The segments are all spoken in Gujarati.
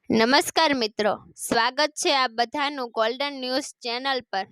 નમસ્કાર મિત્રો, સ્વાગત છે આપ બધાનું ગોલ્ડન ન્યૂઝ ચેનલ પર।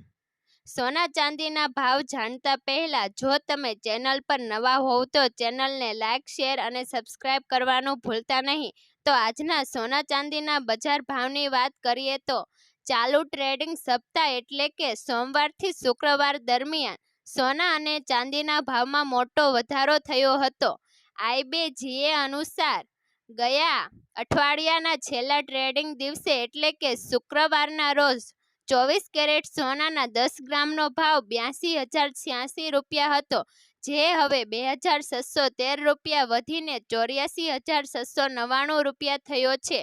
સોના ચાંદીના ભાવ જાણતા પહેલા જો તમે ચેનલ પર નવા હોવ તો ચેનલને લાઇક, શેર અને સબસ્ક્રાઇબ કરવાનું ભૂલતા નહીં। તો આજના સોના ચાંદીના બજાર ભાવની વાત કરીએ તો ચાલુ ટ્રેડિંગ સપ્તાહ એટલે કે સોમવારથી શુક્રવાર દરમિયાન સોના અને ચાંદીના ભાવમાં મોટો વધારો થયો હતો। IBGE અનુસાર ગયા અઠવાડિયાના છેલ્લા ટ્રેડિંગ દિવસે એટલે કે શુક્રવારના રોજ 24 કેરેટ સોનાના 10 ગ્રામનો ભાવ 82,086 રૂપિયા હતો, જે હવે 2,613 રૂપિયા વધીને 84,699 રૂપિયા થયો છે।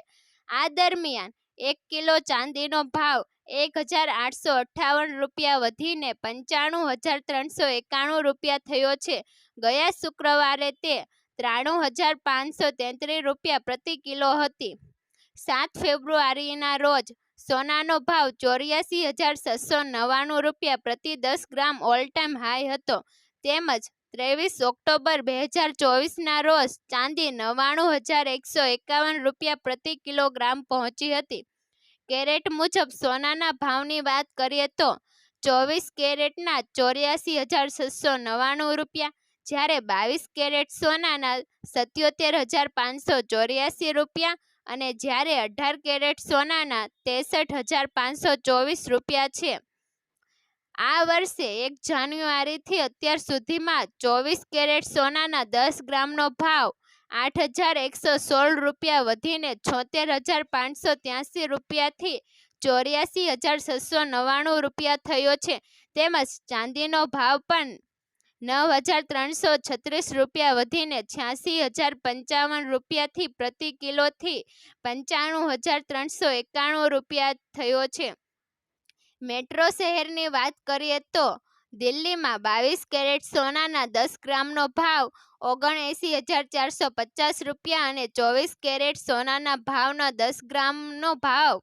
આ દરમિયાન 1 કિલો ચાંદીનો ભાવ 1,858 રૂપિયા વધીને 95,391 રૂપિયા થયો છે। ગયા શુક્રવારે તે 93,533 રૂપિયા પ્રતિ કિલો હતી। 7 ફેબ્રુઆરીના રોજ સોનાનો ભાવ 84,699 રૂપિયા પ્રતિ 10 ગ્રામ ઓલ ટાઈમ હાઈ હતો, તેમજ 23 ઓક્ટોબર 2024ના રોજ ચાંદી 99,151 રૂપિયા પ્રતિ કિલોગ્રામ પહોંચી હતી। કેરેટ મુજબ સોનાના ભાવની વાત કરીએ તો 24 કેરેટના 84,699 રૂપિયા, જ્યારે 22 કેરેટ સોનાના 77,584 રૂપિયા અને જ્યારે 18 કેરેટ સોનાના 63,524 રૂપિયા છે। આ વર્ષે 1 જાન્યુઆરીથી અત્યાર સુધીમાં 24 કેરેટ સોનાના 10 ગ્રામનો ભાવ 8,116 રૂપિયા વધીને 76,583 રૂપિયાથી 84,699 રૂપિયા થયો છે, તેમજ ચાંદીનો ભાવ પણ 9,336 રૂપિયા વધીને 86,055 રૂપિયાથી પ્રતિ કિલોથી 95,391 રૂપિયા થયો છે। મેટ્રો શહેરની વાત કરીએ તો દિલ્હીમાં 22 કેરેટ સોનાના 10 ગ્રામનો ભાવ 79,450 રૂપિયા અને 24 કેરેટ સોનાના ભાવનો 10 ગ્રામનો ભાવ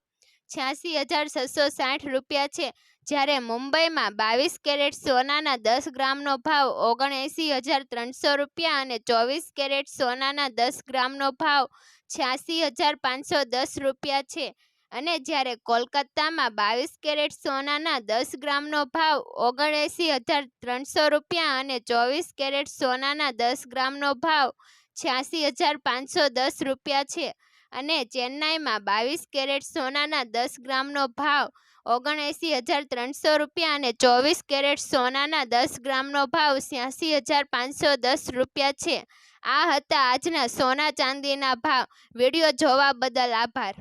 86,660 રૂપિયા છે, જ્યારે મુંબઈમાં 22 કેરેટ સોનાના 10 ગ્રામનો ભાવ 79,300 રૂપિયા અને 24 કેરેટ સોનાના 10 ગ્રામનો ભાવ 86,510 રૂપિયા છે, અને જ્યારે કોલકાતામાં 22 કેરેટ સોનાના 10 ગ્રામનો ભાવ 79,300 રૂપિયા અને 24 કેરેટ સોનાના 10 ગ્રામનો ભાવ 86,510 રૂપિયા છે, અને ચેન્નાઈમાં 22 કેરેટ સોનાના 10 ગ્રામનો ભાવ 79,300 રૂપિયા અને 24 કેરેટ સોનાના 10 ગ્રામનો ભાવ 86,510 રૂપિયા છે। આ હતા આજના સોના ચાંદીના ભાવ। વિડીયો જોવા બદલ આભાર।